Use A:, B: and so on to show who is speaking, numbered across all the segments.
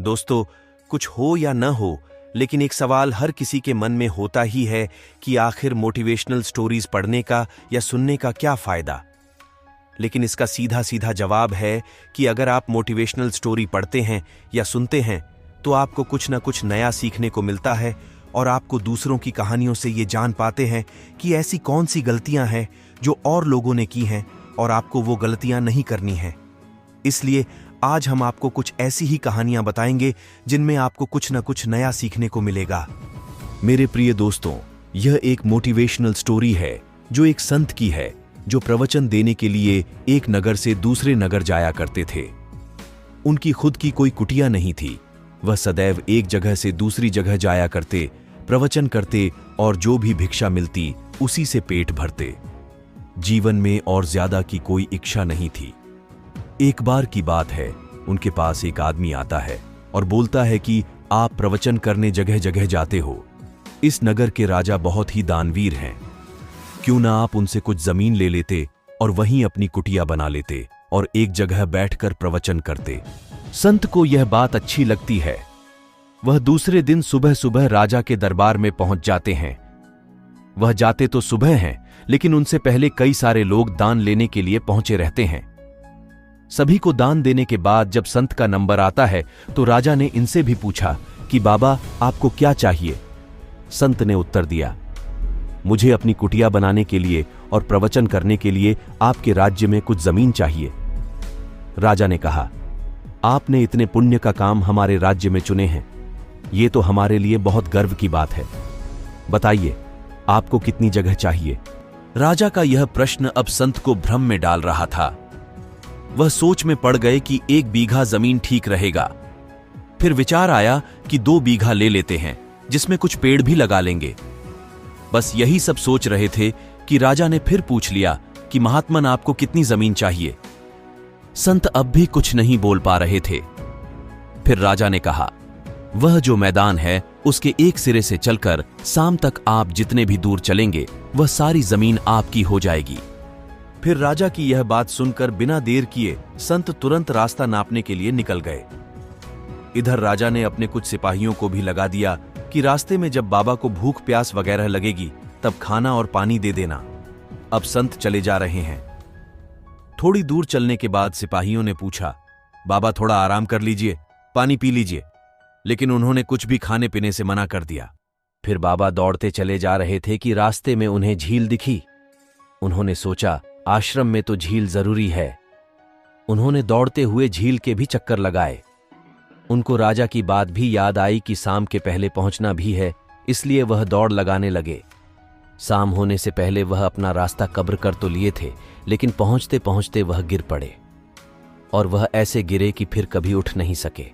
A: दोस्तों, कुछ हो या न हो, लेकिन एक सवाल हर किसी के मन में होता ही है कि आखिर मोटिवेशनल स्टोरीज पढ़ने का या सुनने का क्या फायदा। लेकिन इसका सीधा सीधा जवाब है कि अगर आप मोटिवेशनल स्टोरी पढ़ते हैं या सुनते हैं तो आपको कुछ न कुछ नया सीखने को मिलता है और आपको दूसरों की कहानियों से ये जान पाते हैं कि ऐसी कौन सी गलतियां हैं जो और लोगों ने की हैं और आपको वो गलतियां नहीं करनी हैं। इसलिए आज हम आपको कुछ ऐसी ही कहानियां बताएंगे जिनमें आपको कुछ न कुछ नया सीखने को मिलेगा। मेरे प्रिय दोस्तों, यह एक मोटिवेशनल स्टोरी है जो एक संत की है जो प्रवचन देने के लिए एक नगर से दूसरे नगर जाया करते थे। उनकी खुद की कोई कुटिया नहीं थी। वह सदैव एक जगह से दूसरी जगह जाया करते, प्रवचन करते और जो भी भिक्षा मिलती उसी से पेट भरते। जीवन में और ज्यादा की कोई इच्छा नहीं थी। एक बार की बात है, उनके पास एक आदमी आता है और बोलता है कि आप प्रवचन करने जगह जगह जाते हो। इस नगर के राजा बहुत ही दानवीर हैं। क्यों ना आप उनसे कुछ जमीन ले लेते और वहीं अपनी कुटिया बना लेते और एक जगह बैठकर प्रवचन करते। संत को यह बात अच्छी लगती है। वह दूसरे दिन सुबह सुबह राजा के दरबार में पहुंच जाते हैं। वह जाते तो सुबह हैं, लेकिन उनसे पहले कई सारे लोग दान लेने के लिए पहुंचे रहते हैं। सभी को दान देने के बाद जब संत का नंबर आता है तो राजा ने इनसे भी पूछा कि बाबा, आपको क्या चाहिए? संत ने उत्तर दिया, मुझे अपनी कुटिया बनाने के लिए और प्रवचन करने के लिए आपके राज्य में कुछ जमीन चाहिए। राजा ने कहा, आपने इतने पुण्य का काम हमारे राज्य में चुने हैं, ये तो हमारे लिए बहुत गर्व की बात है। बताइए, आपको कितनी जगह चाहिए? राजा का यह प्रश्न अब संत को भ्रम में डाल रहा था। वह सोच में पड़ गए कि 1 बीघा जमीन ठीक रहेगा। फिर विचार आया कि 2 बीघा ले लेते हैं, जिसमें कुछ पेड़ भी लगा लेंगे। बस यही सब सोच रहे थे कि राजा ने फिर पूछ लिया कि महात्मन, आपको कितनी जमीन चाहिए? संत अब भी कुछ नहीं बोल पा रहे थे। फिर राजा ने कहा, वह जो मैदान है उसके एक सिरे से चलकर शाम तक आप जितने भी दूर चलेंगे वह सारी जमीन आपकी हो जाएगी। फिर राजा की यह बात सुनकर बिना देर किए संत तुरंत रास्ता नापने के लिए निकल गए। इधर राजा ने अपने कुछ सिपाहियों को भी लगा दिया कि रास्ते में जब बाबा को भूख प्यास वगैरह लगेगी तब खाना और पानी दे देना। अब संत चले जा रहे हैं। थोड़ी दूर चलने के बाद सिपाहियों ने पूछा, बाबा थोड़ा आराम कर लीजिए, पानी पी लीजिए। लेकिन उन्होंने कुछ भी खाने पीने से मना कर दिया। फिर बाबा दौड़ते चले जा रहे थे कि रास्ते में उन्हें झील दिखी। उन्होंने सोचा, आश्रम में तो झील जरूरी है। उन्होंने दौड़ते हुए झील के भी चक्कर लगाए। उनको राजा की बात भी याद आई कि शाम के पहले पहुंचना भी है, इसलिए वह दौड़ लगाने लगे। शाम होने से पहले वह अपना रास्ता कब्र कर तो लिए थे, लेकिन पहुंचते पहुंचते वह गिर पड़े और वह ऐसे गिरे कि फिर कभी उठ नहीं सके,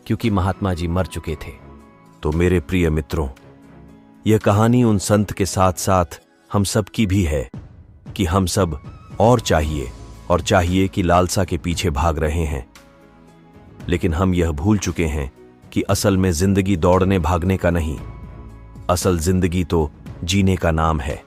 A: क्योंकि महात्मा जी मर चुके थे। तो मेरे प्रिय मित्रों, यह कहानी उन संत के साथ साथ हम सब की भी है कि हम सब और चाहिए कि लालसा के पीछे भाग रहे हैं। लेकिन हम यह भूल चुके हैं कि असल में जिंदगी दौड़ने भागने का नहीं, असल जिंदगी तो जीने का नाम है।